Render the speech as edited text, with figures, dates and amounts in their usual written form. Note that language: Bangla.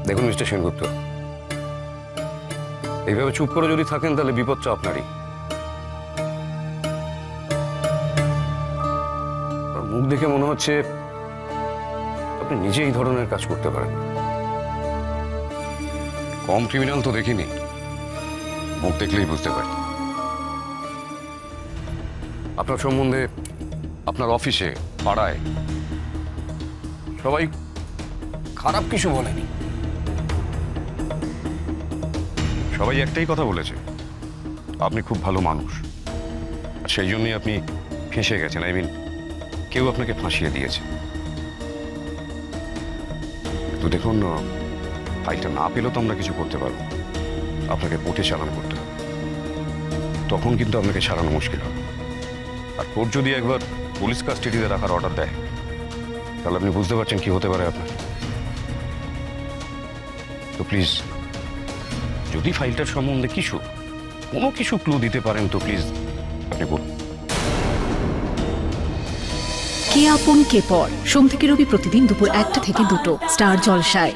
দেখুন মিস্টার সেনগুপ্ত, এইভাবে চুপ করে যদি থাকেন তাহলে বিপদটা আপনারই। মুখ দেখে মনে হচ্ছে আপনি নিজে এই ধরনের কাজ করতে পারেন। কম ক্রিমিনাল তো দেখিনি, মুখ দেখলেই বুঝতে পারি। আপনার সম্বন্ধে আপনার অফিসে, পাড়ায় সবাই খারাপ কিছু বলেনি, সবাই একটাই কথা বলেছে, আপনি খুব ভালো মানুষ। আর সেই জন্যই আপনি ফেঁসে গেছেন। কেউ আপনাকে ফাঁসিয়ে দিয়েছে। তো দেখুন, ফাইলটা না পেলেও তো আমরা কিছু করতে পারবো। আপনাকে কোর্টে চালান করতে হবে, তখন কিন্তু আপনাকে ছাড়ানো মুশকিল হবে। আর কোর্ট যদি একবার পুলিশ কাস্টাডিতে রাখার অর্ডার দেয়, তাহলে আপনি বুঝতে পারছেন কি হতে পারে আপনার। তো প্লিজ, যদি ফাইলটার সম্বন্ধে কোনো কিছু ক্লু দিতে পারেন তো প্লিজ আপনি বলুন। কে আপন কে পর, সোম থেকে রবি প্রতিদিন দুপুর 1টা থেকে 2টো, স্টার জলসায়।